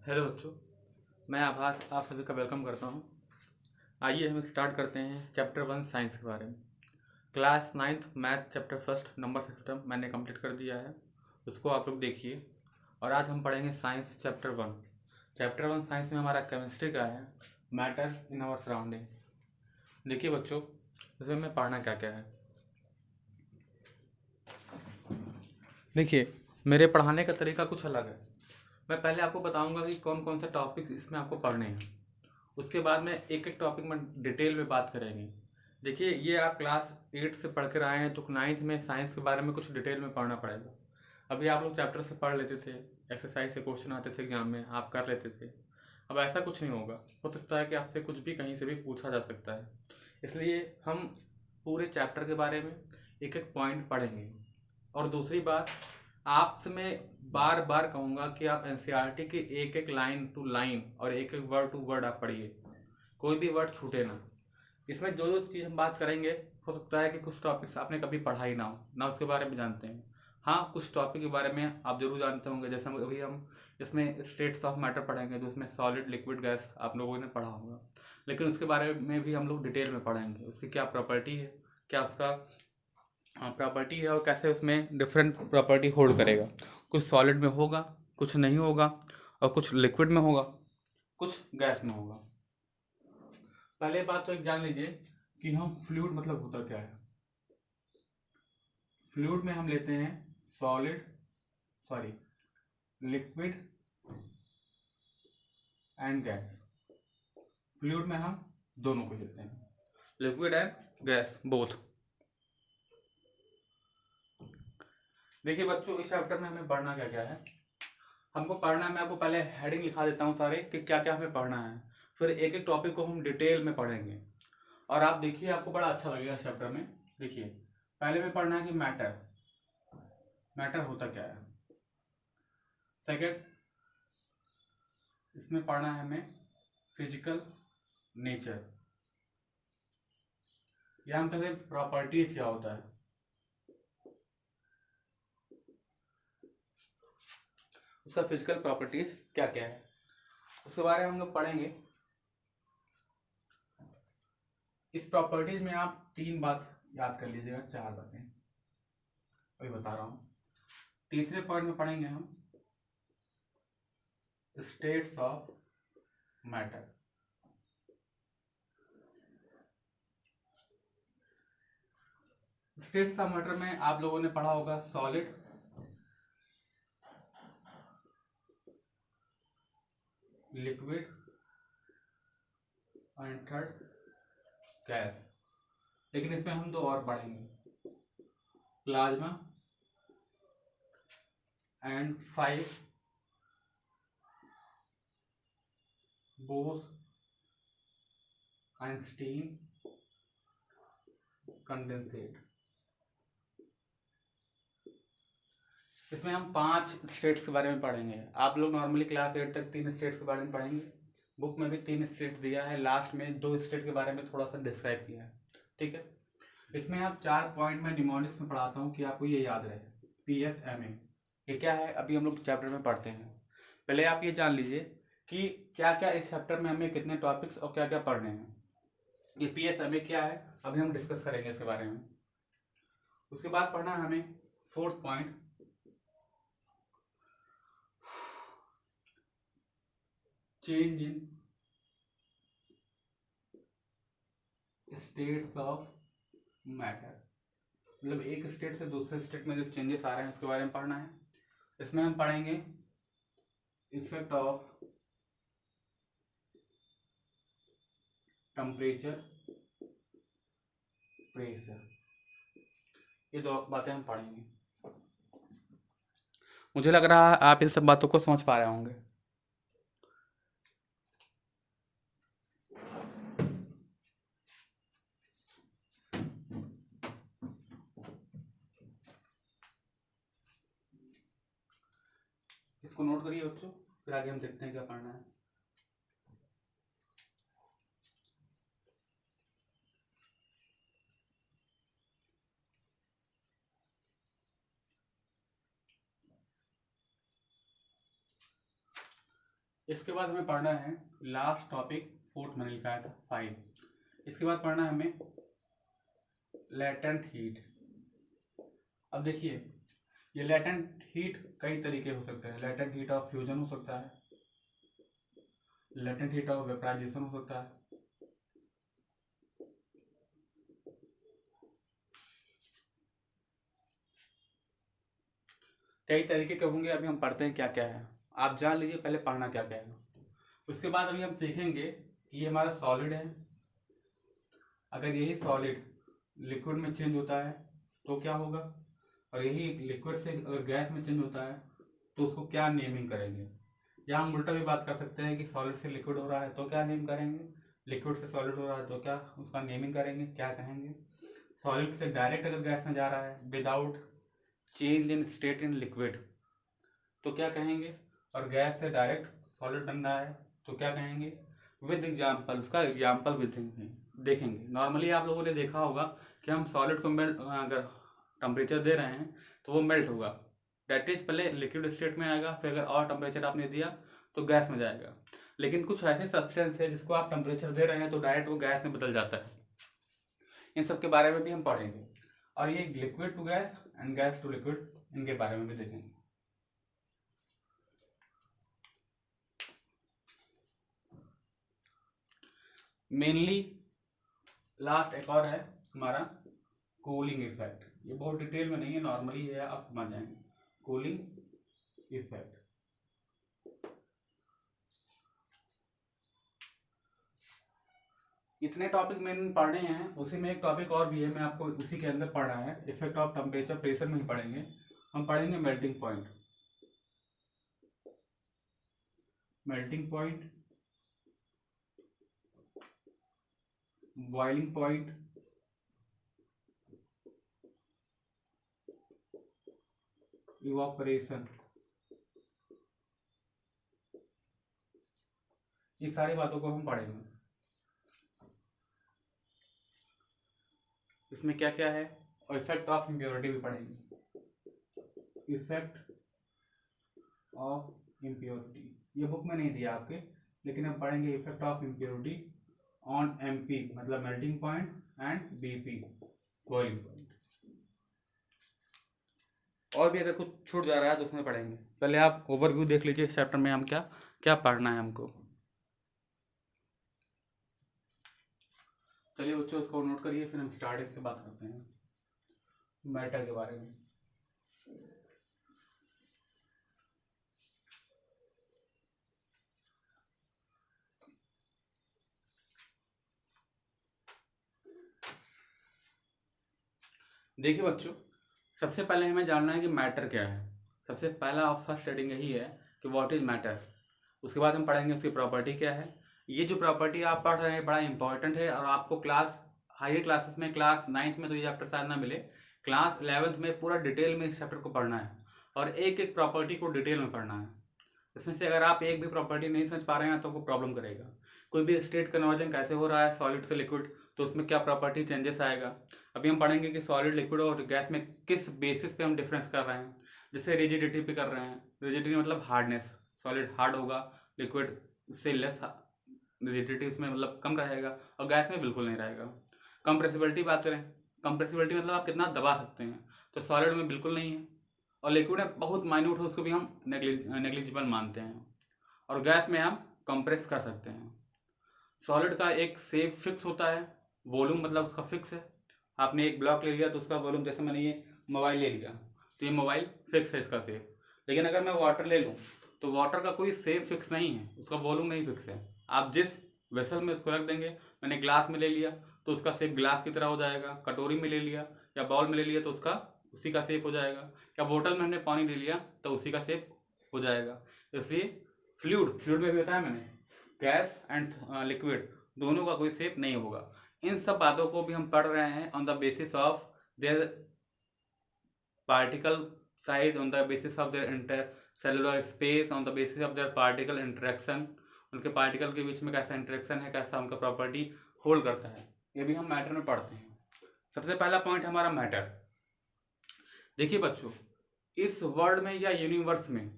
Hello बच्चों, मैं आभास आप सभी का वेलकम करता हूं। आइए हम स्टार्ट करते हैं चैप्टर 1 साइंस के बारे में। Class 9th math chapter first number system मैंने कंप्लीट कर दिया है, उसको आप लोग देखिए। और आज हम पढ़ेंगे साइंस चैप्टर 1। चैप्टर 1 साइंस में हमारा केमिस्ट्री का है, मैटर इन आवर सराउंडिंग। देखिए बच्चों, इसमें हमें पढ़ना क्या क्या है। देखिए, मेरे पढ़ाने का तरीका कुछ अलग है। मैं पहले आपको बताऊंगा कि कौन कौन से टॉपिक इसमें आपको पढ़ने हैं। उसके बाद में एक एक टॉपिक में डिटेल में बात करेंगे। देखिए, ये आप क्लास 8 से पढ़ कर आए हैं तो 9th में साइंस के बारे में कुछ डिटेल में पढ़ना पड़ेगा। अभी आप लोग चैप्टर से पढ़ लेते थे, एक्सरसाइज से क्वेश्चन आते थे एग्जाम में, आप कर लेते थे। अब ऐसा कुछ नहीं होगा। हो सकता है कि आपसे कुछ भी कहीं से भी पूछा जा सकता है, इसलिए हम पूरे चैप्टर के बारे में एक एक पॉइंट पढ़ेंगे। और दूसरी बात, आपसे मैं बार बार कहूँगा कि आप एनसीईआरटी की एक एक लाइन टू लाइन और एक एक वर्ड टू वर्ड आप पढ़िए, कोई भी वर्ड छूटे ना। इसमें जो जो चीज़ हम बात करेंगे, हो सकता है कि कुछ टॉपिक्स आपने कभी पढ़ा ही ना उसके बारे में जानते हैं। हाँ, कुछ टॉपिक के बारे में आप जरूर जानते होंगे। जैसे अभी हम इसमें स्टेट्स ऑफ मैटर पढ़ेंगे, जो इसमें सॉलिड लिक्विड गैस आप लोगों ने पढ़ा होगा, लेकिन उसके बारे में भी हम लोग डिटेल में पढ़ेंगे। उसकी क्या प्रॉपर्टी है, क्या उसका प्रॉपर्टी है और कैसे उसमें डिफरेंट प्रॉपर्टी होल्ड करेगा। कुछ सॉलिड में होगा, कुछ नहीं होगा, और कुछ लिक्विड में होगा, कुछ गैस में होगा। पहले बात तो एक जान लीजिए कि हम फ्लूइड मतलब होता क्या है। फ्लूइड में हम लेते हैं लिक्विड एंड गैस। फ्लूइड में हम दोनों को लेते हैं, लिक्विड एंड गैस बोथ। देखिए बच्चों, इस चैप्टर में हमें पढ़ना क्या क्या है। हमको पढ़ना है, मैं आपको पहले हेडिंग लिखा देता हूँ सारे कि क्या क्या हमें पढ़ना है, फिर एक एक टॉपिक को हम डिटेल में पढ़ेंगे। और आप देखिए, आपको बड़ा अच्छा लगेगा इस चैप्टर में। देखिए, पहले में पढ़ना है कि मैटर होता क्या है। सेकेंड, इसमें पढ़ना है हमें फिजिकल नेचर, या हम कहते हैं प्रॉपर्टीज क्या होता है। उसका फिजिकल प्रॉपर्टीज क्या क्या है, उसके बारे में हम लोग पढ़ेंगे। इस प्रॉपर्टीज में आप 3 बात याद कर लीजिएगा, 4 बातें अभी बता रहा हूँ। तीसरे पॉइंट में पढ़ेंगे हम states of matter. States of matter में आप लोगों ने पढ़ा होगा solid, liquid and third gas. लेकिन इसमें हम 2 और पढ़ेंगे, plasma and 5 Bose and steam condensate. इसमें हम 5 स्टेट्स के बारे में पढ़ेंगे। आप लोग नॉर्मली क्लास 8 तक 3 स्टेट्स के बारे में पढ़ेंगे। बुक में भी 3 स्टेट दिया है, लास्ट में 2 स्टेट के बारे में थोड़ा सा डिस्क्राइब किया है, ठीक है। इसमें आप 4 पॉइंट में निमोनिक्स में पढ़ाता हूँ कि आपको ये याद रहे। PFMA ये क्या है, अभी हम लोग चैप्टर में पढ़ते हैं। पहले आप ये जान लीजिए कि क्या क्या इस चैप्टर में हमें कितने टॉपिक्स और क्या क्या पढ़ने हैं। ये PFMA क्या है, अभी हम डिस्कस करेंगे इसके बारे में। उसके बाद पढ़ना है हमें 4th point, change in states of matter. मतलब एक स्टेट से दूसरे स्टेट में जो चेंजेस आ रहे हैं उसके बारे में पढ़ना है। इसमें हम पढ़ेंगे इफेक्ट ऑफ टेम्परेचर, प्रेशर, ये 2 बातें हम पढ़ेंगे। मुझे लग रहा है आप इन सब बातों को समझ पा रहे होंगे। इसको नोट करिए बच्चों, फिर आगे हम देखते हैं क्या पढ़ना है। इसके बाद हमें पढ़ना है लास्ट टॉपिक, फोर्थ मैंने लिखा था 5। इसके बाद पढ़ना है हमें लेटेंट हीट। अब देखिए, ये लेटेंट हीट कई तरीके हो सकते हैं। लेटेंट हीट ऑफ फ्यूजन हो सकता है, लेटेंट हीट ऑफ वेपराइजेशन हो सकता है, कई तरीके के होंगे। अभी हम पढ़ते हैं क्या क्या है, आप जान लीजिए पहले पढ़ना क्या क्या है। उसके बाद अभी हम सीखेंगे कि ये हमारा सॉलिड है, अगर यही सॉलिड लिक्विड में चेंज होता है तो क्या होगा, और यही लिक्विड से अगर गैस में चेंज होता है तो उसको क्या नेमिंग करेंगे। या हम उल्टा भी बात कर सकते हैं कि सॉलिड से लिक्विड हो रहा है तो क्या नेम करेंगे, लिक्विड से सॉलिड हो रहा है तो क्या उसका नेमिंग करेंगे, क्या कहेंगे। सॉलिड से डायरेक्ट अगर गैस में जा रहा है without change in state in liquid तो क्या कहेंगे, और गैस से डायरेक्ट सॉलिड बन रहा है तो क्या कहेंगे। विद एग्जाम्पल, उसका एग्जाम्पल भी देखेंगे। नॉर्मली आप लोगों ने देखा होगा कि हम सॉलिड को मेल्ट, अगर टेम्परेचर दे रहे हैं तो वो मेल्ट होगा, डेट इज पहले लिक्विड स्टेट में आएगा, फिर अगर और टेम्परेचर आपने दिया तो गैस में जाएगा। लेकिन कुछ ऐसे सब्सटेंस है जिसको आप टेम्परेचर दे रहे हैं तो डायरेक्ट वो गैस में बदल जाता है। इन सब के बारे में भी हम पढ़ेंगे, और ये liquid to gas and gas to liquid, इनके बारे में भी देखेंगे। मेनली लास्ट एक और है हमारा कूलिंग इफेक्ट। ये बहुत डिटेल में नहीं है, नॉर्मली है, आप समझ जाएंगे। कूलिंग इफेक्ट, इतने टॉपिक मैंने पढ़े हैं। उसी में एक टॉपिक और भी है, मैं आपको उसी के अंदर पढ़ा है, इफेक्ट ऑफ टेम्परेचर प्रेशर में ही पढ़ेंगे। हम पढ़ेंगे melting point, melting point, boiling point, evaporation, ये सारी बातों को हम पढ़ेंगे। इसमें क्या क्या है, और इफेक्ट ऑफ इम्प्योरिटी भी पढ़ेंगे, इफेक्ट ऑफ इम्प्योरिटी। ये बुक में नहीं दिया आपके, लेकिन हम पढ़ेंगे effect of impurity on MP मतलब melting point and BP boiling point. और भी अगर कुछ छूट जा रहा है तो उसमें पढ़ेंगे। पहले आप ओवरव्यू देख लीजिए इस चैप्टर में हम क्या क्या पढ़ना है हमको। चलिए बच्चों, उसको नोट करिए, फिर हम स्टार्टिंग से बात करते हैं मैटर के बारे में। देखिए बच्चों, सबसे पहले हमें जानना है कि मैटर क्या है। सबसे पहला और फर्स्ट हेडिंग यही है कि व्हाट इज मैटर। उसके बाद हम पढ़ेंगे उसकी प्रॉपर्टी क्या है। ये जो प्रॉपर्टी आप पढ़ रहे हैं बड़ा इंपॉर्टेंट है, और आपको क्लास हायर क्लासेस में, क्लास 9th में तो ये चैप्टर शायद ना मिले, क्लास 11th में पूरा डिटेल में इस चैप्टर को पढ़ना है, और एक एक प्रॉपर्टी को डिटेल में पढ़ना है। इसमें से अगर आप एक भी प्रॉपर्टी नहीं समझ पा रहे हैं तो आपको प्रॉब्लम करेगा। कोई भी स्टेट कन्वर्जन कैसे हो रहा है सॉलिड से लिक्विड, तो उसमें क्या प्रॉपर्टी चेंजेस आएगा। अभी हम पढ़ेंगे कि सॉलिड, लिक्विड और गैस में किस बेसिस पे हम डिफरेंस कर रहे हैं। जैसे रिजिडिटी पे कर रहे हैं, रिजिडिटी मतलब हार्डनेस, सॉलिड हार्ड होगा, लिक्विड उससे लेस रिजिडिटी उसमें मतलब कम रहेगा, और गैस में बिल्कुल नहीं रहेगा। कंप्रेसिबिलिटी बात करें, कंप्रेसिबिलिटी मतलब आप कितना दबा सकते हैं, तो सॉलिड में बिल्कुल नहीं है, और लिक्विड में बहुत माइन्यूट है, उसको भी हम नेग्लिजिबल मानते हैं, और गैस में हम कंप्रेस कर सकते हैं। सॉलिड का एक शेप फिक्स होता है, वॉल्यूम मतलब उसका फिक्स है। आपने एक ब्लॉक ले लिया तो उसका वॉल्यूम, जैसे मैंने ये मोबाइल ले लिया तो ये मोबाइल फिक्स है इसका शेप। लेकिन अगर मैं वाटर ले लूँ तो वाटर का कोई शेप फिक्स नहीं है, उसका वॉल्यूम नहीं फिक्स है। आप जिस वेसल में उसको रख देंगे, मैंने ग्लास में ले लिया तो उसका शेप ग्लास की तरह हो जाएगा, कटोरी में ले लिया या बाउल में ले लिया तो उसका उसी का शेप हो जाएगा, या बोतल में हमने पानी ले लिया तो उसी का शेप हो जाएगा। इसलिए फ्लूइड में भी बताया मैंने, गैस एंड लिक्विड दोनों का कोई शेप नहीं होगा। इन सब बातों को भी हम पढ़ रहे हैं on the basis of their particle size, on the basis of their intercellular space, on the basis of their particle interaction, उनके पार्टिकल के बीच में कैसा इंटरेक्शन है, कैसा उनका प्रॉपर्टी होल्ड करता है, ये भी हम मैटर में पढ़ते हैं। सबसे पहला पॉइंट हमारा मैटर। देखिए बच्चों, इस वर्ल्ड में या यूनिवर्स में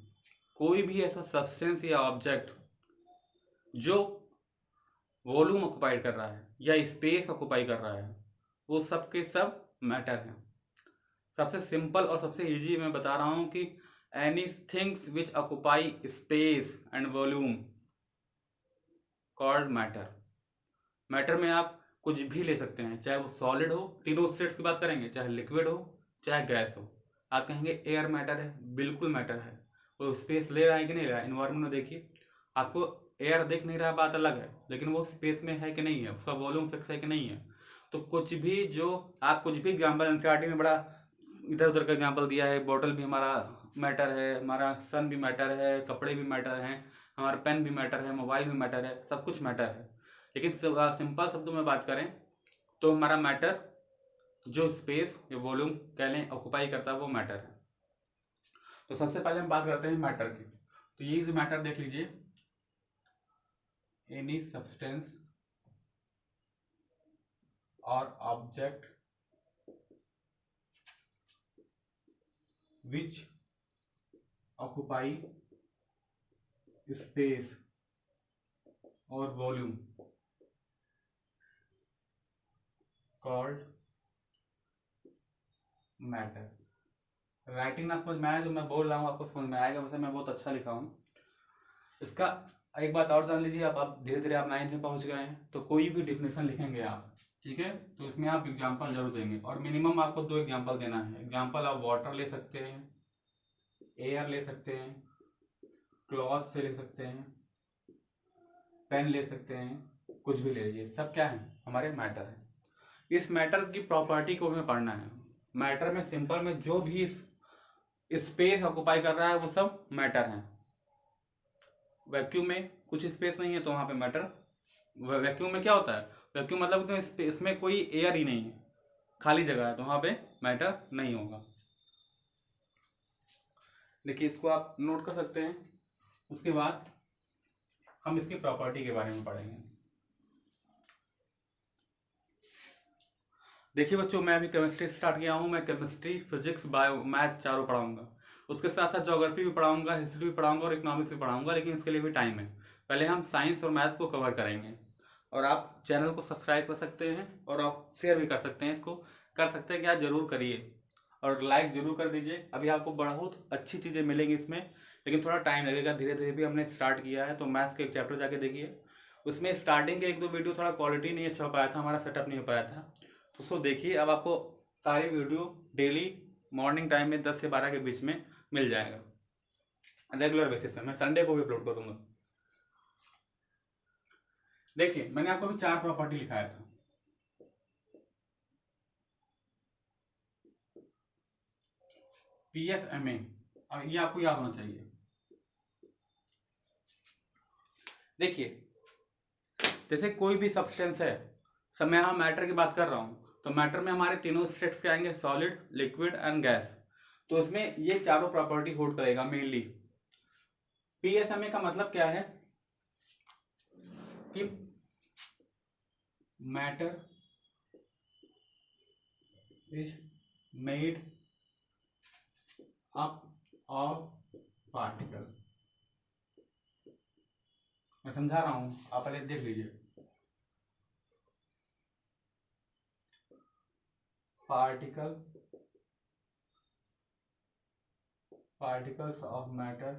कोई भी ऐसा सब्सटेंस या ऑब्जेक्ट जो वॉल्यूम ऑक्युपाइड कर रहा है या स्पेस ऑक्युपाई कर रहा है, वो सब के सब मैटर हैं। सबसे सिंपल और सबसे इजी मैं बता रहा हूँ कि any things which occupy space and volume called matter. Matter में आप कुछ भी ले सकते हैं, चाहे वो सॉलिड हो, तीनों स्टेट्स की बात करेंगे, चाहे लिक्विड हो चाहे गैस हो। आप कहेंगे एयर मैटर है, बिल्कुल मैटर है। वो स्पेस ले रहा है कि नहीं रहा है, इन्वायरमेंट में देखिए, आपको एयर दिख नहीं रहा बात अलग है, लेकिन वो स्पेस में है कि नहीं है, उसका वॉल्यूम फिक्स है कि नहीं है। तो कुछ भी जो आप कुछ भी एग्जाम्पल एनसीईआरटी में बड़ा इधर उधर का एग्जाम्पल दिया है, बॉटल भी हमारा मैटर है, हमारा सन भी मैटर है, कपड़े भी मैटर हैं, हमारा पेन भी मैटर है, मोबाइल भी मैटर है, सब कुछ मैटर है। लेकिन सिंपल शब्दों में बात करें तो हमारा मैटर जो स्पेस या वॉल्यूम कह लें ऑक्युपाई करता है, वो मैटर है। तो सबसे पहले हम बात करते हैं मैटर की। तो ये जो मैटर देख लीजिए, एनी सब्सटेंस और ऑब्जेक्ट विच ऑक्युपाई स्पेस और वॉल्यूम कॉल्ड मैटर। राइटिंग ना समझ में आया जो मैं बोल रहा हूँ आपको समझ में आएगा, वैसे मैं बहुत अच्छा लिखा हूँ। इसका एक बात और जान लीजिए, आप धीरे धीरे आप 9th में पहुँच गए हैं, तो कोई भी डिफिनेशन लिखेंगे आप, ठीक है, तो इसमें आप एग्जाम्पल जरूर देंगे, और मिनिमम आपको 2 एग्जाम्पल देना है। एग्जाम्पल आप वाटर ले सकते हैं, एयर ले सकते हैं, क्लॉथ से ले सकते हैं, पेन ले सकते हैं, कुछ भी ले लीजिए, सब क्या है, हमारे मैटर है। इस मैटर की प्रॉपर्टी को हमें पढ़ना है। मैटर में सिंपल में जो भी स्पेस ऑक्युपाई कर रहा है वो सब मैटर है। वैक्यूम में कुछ स्पेस नहीं है तो वहां पे मैटर। वैक्यूम में क्या होता है, वैक्यूम मतलब इसमें कोई एयर ही नहीं है, खाली जगह है, तो वहां पे मैटर नहीं होगा। देखिए इसको आप नोट कर सकते हैं। उसके बाद हम इसकी प्रॉपर्टी के बारे में पढ़ेंगे। देखिए बच्चों, मैं अभी केमिस्ट्री स्टार्ट किया हूँ। मैं केमिस्ट्री, फिजिक्स, बायो, मैथ चारों पढ़ाऊंगा। उसके साथ साथ ज्योग्राफी भी पढ़ाऊंगा, हिस्ट्री भी पढ़ाऊंगा और इकोनॉमिक्स भी पढ़ाऊंगा, लेकिन इसके लिए भी टाइम है। पहले हम साइंस और मैथ को कवर करेंगे। और आप चैनल को सब्सक्राइब कर सकते हैं और आप शेयर भी कर सकते हैं, इसको कर सकते हैं, क्या जरूर करिए और लाइक जरूर कर दीजिए। अभी आपको बहुत अच्छी चीज़ें मिलेंगी इसमें, लेकिन थोड़ा टाइम लगेगा, धीरे धीरे भी हमने स्टार्ट किया है। तो मैथ्स के एक चैप्टर जाके देखिए, उसमें स्टार्टिंग के 1-2 वीडियो थोड़ा क्वालिटी नहीं अच्छा हो पाया था, हमारा सेटअप नहीं हो पाया था, तो उसको देखिए। अब आपको सारी वीडियो डेली मॉर्निंग टाइम में 10 से 12 के बीच में मिल जाएगा, रेगुलर बेसिस पे। मैं संडे को भी अपलोड करूंगा। देखिए मैंने आपको अभी 4 प्रॉपर्टी लिखाया था। PSMA, ये आपको याद होना चाहिए। देखिए जैसे कोई भी सब्सटेंस है, सब मैं यहाँ मैटर की बात कर रहा हूँ, तो मैटर में हमारे तीनों स्टेट्स क्या आएंगे, सॉलिड, लिक्विड एंड गैस। तो इसमें ये चारों प्रॉपर्टी होल्ड करेगा मेनली। PSMA का मतलब क्या है कि matter is made up of particle. मैं समझा रहा हूं, आप पहले देख लीजिए। particles of matter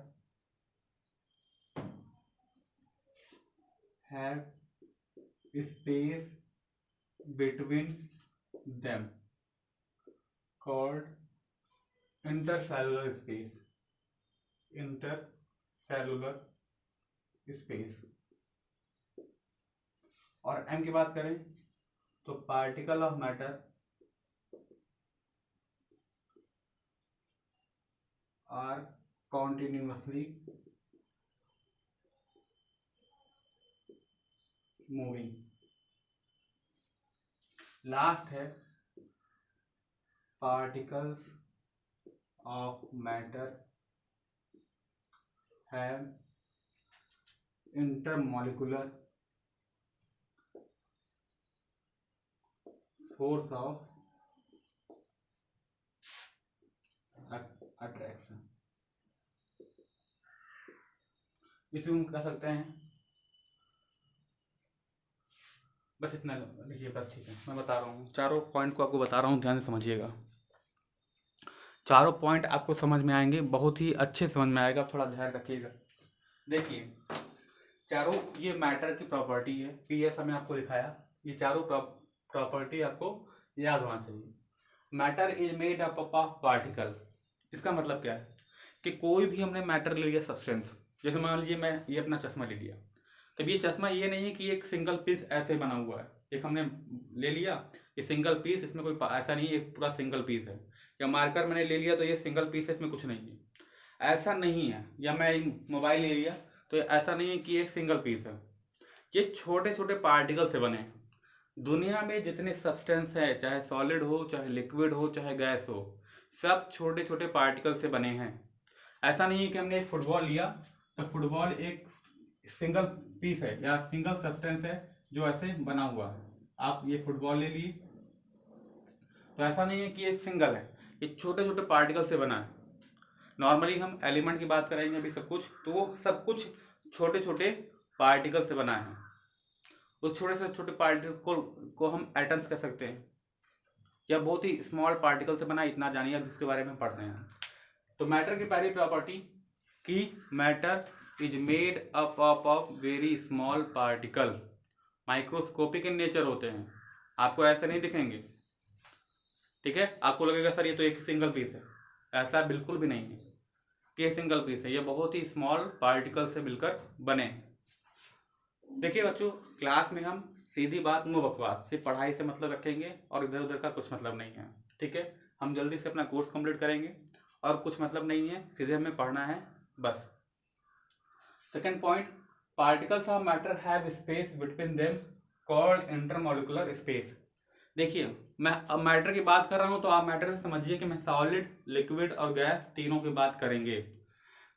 have space between them called intercellular space। intercellular space। और m की बात करें तो particle of matter are continuously moving. Last है particles of matter have intermolecular force of attraction. इसे हम कह सकते हैं बस इतना लिखिए, बस ठीक है। मैं बता रहा हूँ, चारों पॉइंट को आपको बता रहा हूँ, ध्यान से समझिएगा। चारों पॉइंट आपको समझ में आएंगे, बहुत ही अच्छे समझ में आएगा, थोड़ा ध्यान रखिएगा। देखिए चारों, ये मैटर की प्रॉपर्टी है, पीएस हमने आपको दिखाया। ये चारों प्रॉपर्टी आपको याद होना चाहिए। Matter is made up of particle. इसका मतलब क्या है कि कोई भी हमने मैटर ले लिया, सब्सटेंस, जैसे मान लीजिए मैं ये अपना चश्मा ले लिया, तब ये चश्मा ये नहीं है कि एक सिंगल पीस ऐसे बना हुआ है, एक हमने ले लिया ये सिंगल पीस, इसमें कोई ऐसा नहीं है एक पूरा सिंगल पीस है। या मार्कर मैंने ले लिया तो ये सिंगल पीस है, इसमें कुछ नहीं है, ऐसा नहीं है। या मैं मोबाइल ले लिया तो ऐसा नहीं है कि एक सिंगल पीस है। ये छोटे छोटे पार्टिकल से बने हैं। दुनिया में जितने सब्सटेंस है, चाहे सॉलिड हो, चाहे लिक्विड हो, चाहे गैस हो, सब छोटे छोटे पार्टिकल से बने हैं। ऐसा नहीं है कि हमने एक फुटबॉल लिया तो फुटबॉल एक सिंगल पीस है या सिंगल सब्सटेंस है जो ऐसे बना हुआ है। आप ये फुटबॉल ले लिए तो ऐसा नहीं है कि एक सिंगल है, ये छोटे छोटे पार्टिकल से बना है। नॉर्मली हम एलिमेंट की बात करेंगे अभी सब कुछ, तो वो सब कुछ छोटे छोटे पार्टिकल से बना है। उस छोटे से छोटे पार्टिकल को हम एटम्स कह सकते हैं, या बहुत ही स्मॉल पार्टिकल से बना, इतना जानिए अब इसके बारे में पढ़ते हैं। तो मैटर की पहली प्रॉपर्टी कि matter is made up of very small particle. Microscopic in nature होते हैं, आपको ऐसे नहीं दिखेंगे, ठीक है। आपको लगेगा सर ये तो एक सिंगल पीस है, ऐसा बिल्कुल भी नहीं है कि ये सिंगल पीस है, ये बहुत ही स्मॉल पार्टिकल से मिलकर बने हैं। देखिए बच्चों, क्लास में हम सीधी बात नो बकवास, सिर्फ पढ़ाई से मतलब रखेंगे और इधर उधर का कुछ मतलब नहीं है, ठीक है। हम जल्दी से अपना कोर्स कंप्लीट करेंगे और कुछ मतलब नहीं है, सीधे हमें पढ़ना है बस। Second point, particles of matter have space between them called intermolecular space. देखिए मैं अब मैटर की बात कर रहा हूं तो आप मैटर से समझिए कि मैं सॉलिड, लिक्विड और गैस तीनों की बात करेंगे।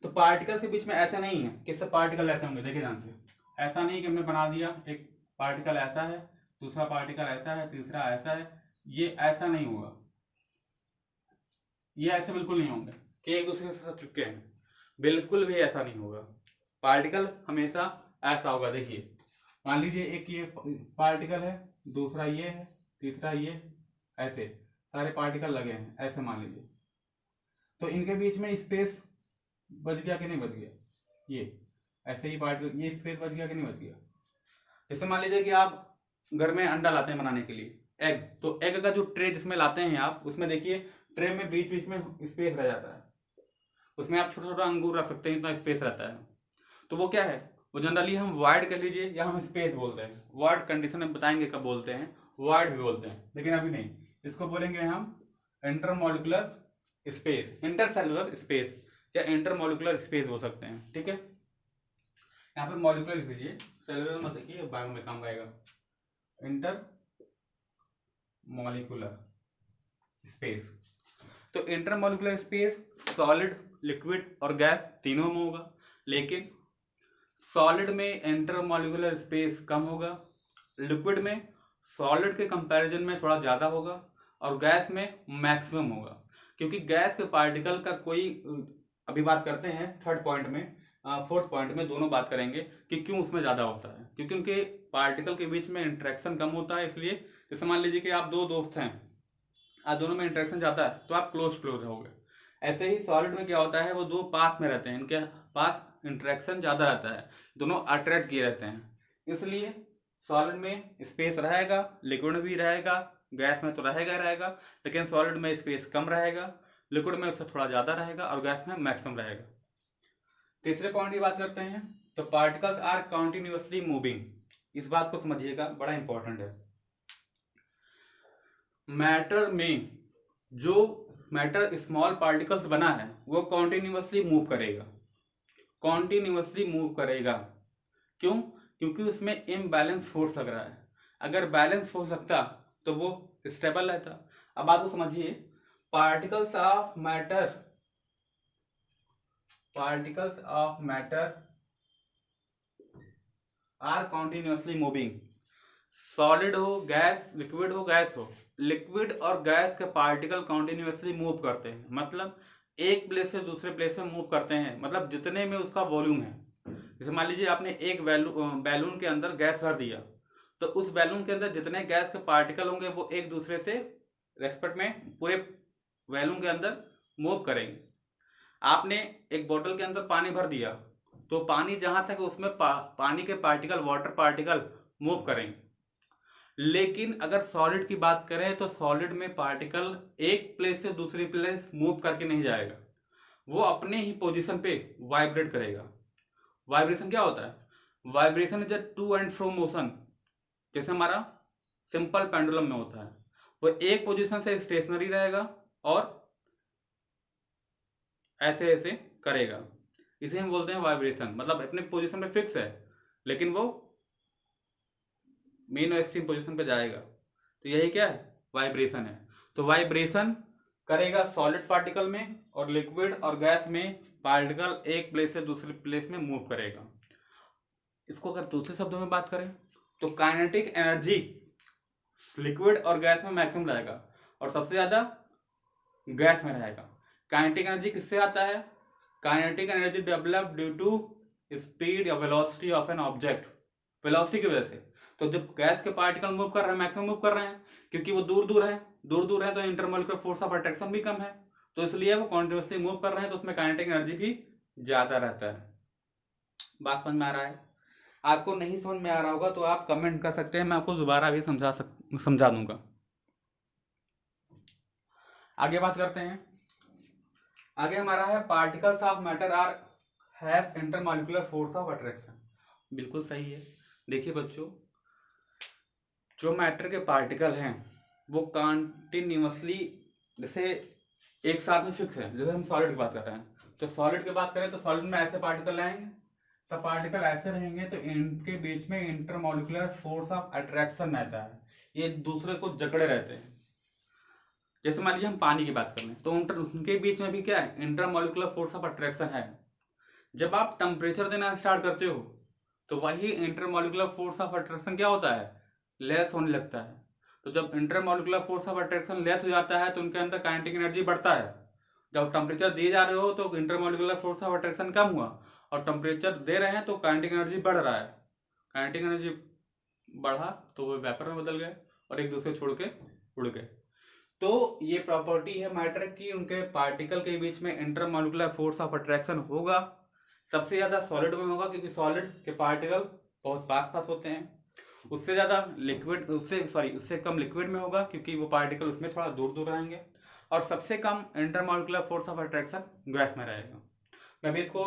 तो पार्टिकल के बीच में ऐसा नहीं है कि सब पार्टिकल ऐसे होंगे, देखिए ध्यान से, ऐसा नहीं कि हमने बना दिया एक पार्टिकल ऐसा है, दूसरा पार्टिकल ऐसा है, तीसरा ऐसा है, ये ऐसा नहीं होगा। ये ऐसे बिल्कुल नहीं होंगे कि एक दूसरे से सब चिपके हैं, बिल्कुल भी ऐसा नहीं होगा। पार्टिकल हमेशा ऐसा होगा। देखिए मान लीजिए एक ये पार्टिकल है, दूसरा ये है, तीसरा ये, ऐसे सारे पार्टिकल लगे हैं, ऐसे मान लीजिए, तो इनके बीच में स्पेस बच गया कि नहीं बच गया? ये ऐसे ही पार्टिकल, ये स्पेस बच गया कि नहीं बच गया? जैसे मान लीजिए कि आप घर में अंडा लाते हैं बनाने के लिए, एग, तो एग का जो ट्रे जिसमें लाते हैं आप, उसमें देखिए ट्रे में बीच बीच में स्पेस रह जाता है, उसमें आप छोटा छोटा अंगूर रख सकते हैं, इतना स्पेस रहता है। तो वो क्या है, वो जनरली हम वाइड कह लीजिए या हम स्पेस बोलते हैं। वाइड कंडीशन में बताएंगे कब बोलते हैं, वाइड भी बोलते हैं, लेकिन अभी नहीं, इसको बोलेंगे हम इंटरमॉलिक्यूलर स्पेस, इंटरसेलुलर स्पेस या इंटरमॉलिक्यूलर स्पेस बोल सकते हैं, ठीक है। यहाँ पे मॉलिक्यूलर लिख दीजिए, सेलुलर मत देखिए, बायो में काम आएगा। इंटर मॉलिक्यूलर स्पेस, तो inter molecular space solid, liquid और गैस तीनों में होगा, लेकिन सॉलिड में इंटर मॉलिक्यूलर स्पेस कम होगा, लिक्विड में सॉलिड के कंपैरिजन में थोड़ा ज़्यादा होगा और गैस में मैक्सिमम होगा। क्योंकि गैस के पार्टिकल का कोई, अभी बात करते हैं थर्ड पॉइंट में, फोर्थ पॉइंट में दोनों बात करेंगे कि क्यों उसमें ज़्यादा होता है, क्योंकि उनके पार्टिकल के बीच में इंटरेक्शन कम होता है। इसलिए जैसे मान लीजिए कि आप दो दोस्त हैं, आप दोनों में इंटरेक्शन ज़्यादा है तो आप क्लोज रहोगे। ऐसे ही सॉलिड में क्या होता है, वो दो पास में रहते हैं, इनके पास इंटरेक्शन ज़्यादा रहता है, दोनों अट्रैक्ट किए रहते हैं, इसलिए सॉलिड में स्पेस रहेगा, लिक्विड में भी रहेगा, गैस में तो रहेगा, लेकिन सॉलिड में स्पेस कम रहेगा, लिक्विड में उससे थोड़ा ज़्यादा रहेगा और गैस में मैक्सिमम रहेगा। तीसरे पॉइंट की बात करते हैं, तो पार्टिकल्स आर कॉन्टिन्यूसली मूविंग। इस बात को समझिएगा, बड़ा इंपॉर्टेंट है। मैटर में जो मैटर स्मॉल पार्टिकल्स बना है वो कॉन्टिन्यूसली मूव करेगा, कॉन्टिन्यूसली मूव करेगा। क्यों? क्योंकि उसमें इम्बैलेंस फोर्स लग रहा है। अगर बैलेंस फोर्स लगता तो वो स्टेबल रहता। अब बात को समझिए, particles of matter, particles of matter are continuously moving. Solid हो, गैस, लिक्विड हो, गैस हो, लिक्विड और गैस के पार्टिकल कॉन्टिन्यूसली मूव करते हैं, मतलब एक प्लेस से दूसरे प्लेस में मूव करते हैं, मतलब जितने में उसका वॉल्यूम है। जैसे मान लीजिए आपने एक बैलून के अंदर गैस भर दिया, तो उस बैलून के अंदर जितने गैस के पार्टिकल होंगे वो एक दूसरे से रेस्पेक्ट में पूरे बैलून के अंदर मूव करेंगे। आपने एक बोतल के अंदर पानी भर दिया तो पानी जहां तक उसमें पानी के पार्टिकल, वाटर पार्टिकल मूव करेंगे। लेकिन अगर सॉलिड की बात करें तो सॉलिड में पार्टिकल एक प्लेस से दूसरी प्लेस मूव करके नहीं जाएगा, वो अपने ही पोजीशन पे वाइब्रेट करेगा। वाइब्रेशन क्या होता है? Vibration is a to and fro motion, जैसे हमारा सिंपल पेंडुलम में होता है। वो एक पोजीशन से स्टेशनरी रहेगा और ऐसे ऐसे करेगा, इसे हम बोलते हैं वाइब्रेशन। मतलब अपने पोजीशन में फिक्स है लेकिन वो मेन एक्सट्रीम पोजीशन पे जाएगा, तो यही क्या है? वाइब्रेशन है। तो वाइब्रेशन करेगा सॉलिड पार्टिकल में, और लिक्विड और गैस में पार्टिकल एक प्लेस से दूसरी प्लेस में मूव करेगा। इसको अगर दूसरे शब्दों में बात करें तो काइनेटिक एनर्जी लिक्विड और गैस में मैक्सिमम रहेगा और सबसे ज्यादा गैस में रहेगा। काइनेटिक एनर्जी किससे आता है? Kinetic energy develop due to speed या velocity of an object, velocity की वजह से। तो जब गैस के पार्टिकल मूव कर रहे हैं, मैक्सिमम मूव कर रहे हैं क्योंकि वो दूर दूर है तो इंटरमोलिकुलर फोर्स ऑफ अट्रैक्शन भी कम है, तो इसलिए वो कॉन्टिन्यूसली मूव कर रहे हैं, तो उसमें काइनेटिक एनर्जी भी ज्यादा रहता है। बात समझ में आ रहा है? आपको नहीं समझ में आ रहा होगा तो आप कमेंट कर सकते हैं, मैं आपको दोबारा भी समझा दूंगा। आगे बात करते हैं। आगे हमारा है particles of matter are have intermolecular force of attraction. बिल्कुल सही है। देखिए बच्चों, जो मैटर के पार्टिकल हैं वो कॉन्टिन्यूसली जैसे एक साथ में फिक्स है। जैसे हम सॉलिड की बात कर रहे हैं तो सॉलिड की बात करें तो सॉलिड में ऐसे पार्टिकल आएंगे, सब पार्टिकल ऐसे रहेंगे, तो इनके बीच में इंटरमॉलिक्यूलर फोर्स ऑफ अट्रैक्शन रहता है, ये दूसरे को जकड़े रहते हैं। जैसे मान लीजिए हम पानी की बात कर लें तो उनके बीच में भी क्या है? इंटरमॉलिक्यूलर फोर्स ऑफ अट्रैक्शन है। जब आप टेम्परेचर देना स्टार्ट करते हो तो वही इंटरमॉलिक्यूलर फोर्स ऑफ अट्रैक्शन क्या होता है? लेस होने लगता है। तो जब intermolecular force of attraction less हो जाता है तो उनके अंदर काइनेटिक एनर्जी बढ़ता है। जब टेम्परेचर दिए जा रहे हो तो इंटरमॉलिक्यूलर फोर्स ऑफ अट्रैक्शन कम हुआ, और टेम्परेचर दे रहे हैं तो काइनेटिक एनर्जी बढ़ रहा है। काइनेटिक एनर्जी बढ़ा तो वो वेपर में बदल गए और एक दूसरे छोड़ के उड़ गए। तो ये प्रॉपर्टी है मैटर की, उनके पार्टिकल के बीच में इंटरमॉलिक्यूलर फोर्स ऑफ अट्रैक्शन होगा। सबसे ज्यादा सॉलिड में होगा क्योंकि सॉलिड के पार्टिकल बहुत पास पास होते हैं। उससे ज्यादा लिक्विड उससे कम लिक्विड में होगा क्योंकि वो पार्टिकल उसमें थोड़ा दूर दूर रहेंगे। और सबसे कम intermolecular force of attraction gas में रहेगा। मैं भी इसको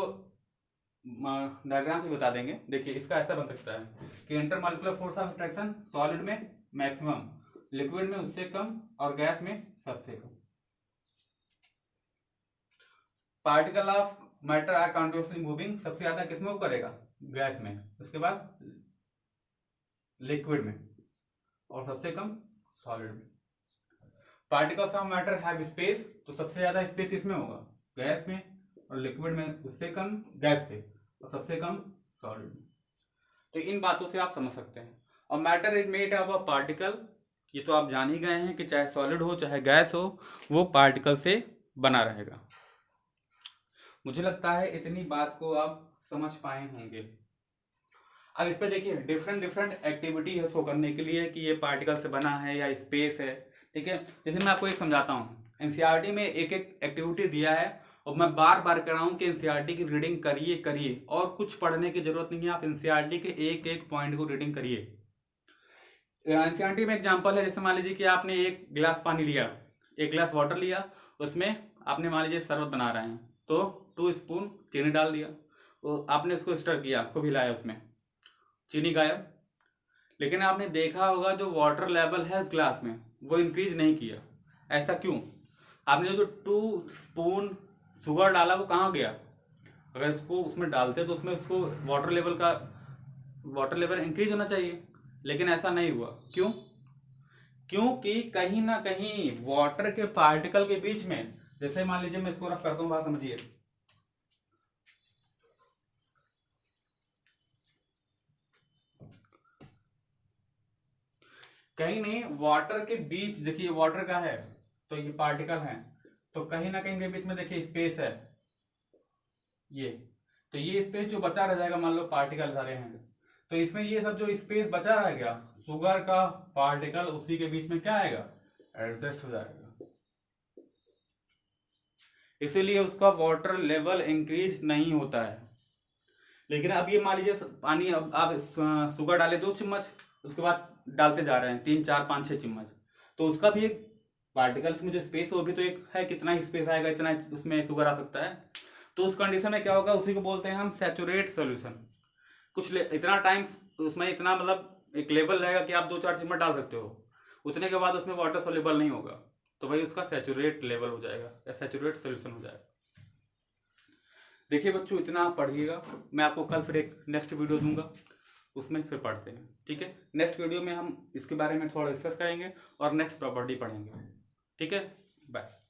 डायग्राम से बता देंगे। देखिए इसका ऐसा बन सकता है कि intermolecular force of attraction solid में मैक्सिमम, लिक्विड में उससे कम और गैस में सबसे कम। Particle of matter are continuously moving, सबसे ज्यादा किस मूव करेगा? गैस में, उसके बाद लिक्विड में, और सबसे कम सॉलिड में। Particles of matter have space, तो सबसे ज्यादा स्पेस किसमें होगा? गैस में, और लिक्विड में उससे कम गैस से, और सबसे कम सॉलिड में। तो इन बातों से आप समझ सकते हैं। और matter is made of a particle, ये तो आप जान ही गए हैं कि चाहे सॉलिड हो चाहे गैस हो वो पार्टिकल से बना रहेगा। मुझे लगता है इतनी बात को आप समझ पाए होंगे। अब इस पे देखिए डिफरेंट एक्टिविटी है शो करने के लिए कि ये पार्टिकल से बना है या स्पेस है। ठीक है, जैसे मैं आपको एक समझाता हूँ। एनसीईआरटी में एक एक्टिविटी दिया है और मैं बार बार कह रहा हूँ कि एनसीईआरटी की रीडिंग करिए और कुछ पढ़ने की जरूरत नहीं है। आप एनसीईआरटी के एक एक पॉइंट को रीडिंग करिए। एनसीईआरटी में एग्जांपल है, जैसे मान लीजिए कि आपने एक गिलास पानी लिया, एक गिलास वाटर लिया, उसमें आपने मान लीजिए शरबत बना रहे हैं तो 2 स्पून चीनी डाल दिया, तो आपने उसको स्टर किया, खूब हिलाया, उसमें चीनी गायब। लेकिन आपने देखा होगा जो वाटर लेवल है इस ग्लास में वो इंक्रीज नहीं किया। ऐसा क्यों? आपने जो 2 स्पून शुगर डाला वो कहाँ गया? अगर इसको उसमें डालते तो उसमें उसको वाटर लेवल इंक्रीज होना चाहिए, लेकिन ऐसा नहीं हुआ। क्यों? क्योंकि कहीं ना कहीं वाटर के पार्टिकल के बीच में, जैसे मान लीजिए मैं इसको रफ करता हूँ, बात समझिए। कहीं नहीं, वाटर के बीच देखिए, वाटर का है तो ये पार्टिकल है, तो कहीं ना कहीं के बीच में देखिए स्पेस है ये, तो ये स्पेस जो बचा रह जाएगा, मान लो पार्टिकल सारे हैं, तो इसमें ये सब जो स्पेस बचा रहेगा शुगर का पार्टिकल उसी के बीच में क्या आएगा, एडजस्ट हो जाएगा, इसीलिए उसका वाटर लेवल इंक्रीज नहीं होता है। लेकिन अब ये मान लीजिए पानी, अब आप शुगर डाले 2 चम्मच, उसके बाद डालते जा रहे हैं 3 4 5 6 चम्मच, तो उसका भी एक पार्टिकल्स में जो स्पेस होगी तो एक है, कितना ही स्पेस आएगा इतना उसमें शुगर आ सकता है। तो उस कंडीशन में क्या होगा, उसी को बोलते हैं हम सैचुरेट सोल्यूशन। इतना टाइम उसमें इतना मतलब एक लेवल रहेगा कि आप 2 4 चम्मच डाल सकते हो, उतने के बाद उसमें वाटर सोल्यूबल नहीं होगा, तो वही उसका सैचुरेट लेवल हो जाएगा या सैचुरेट सोल्यूशन हो जाएगा। देखिए बच्चों, इतना आप पढ़िएगा, मैं आपको कल फिर एक नेक्स्ट वीडियो दूंगा, उसमें फिर पढ़ते हैं, ठीक है। नेक्स्ट वीडियो में हम इसके बारे में थोड़ा डिस्कस करेंगे और नेक्स्ट प्रॉपर्टी पढ़ेंगे, ठीक है। बाय।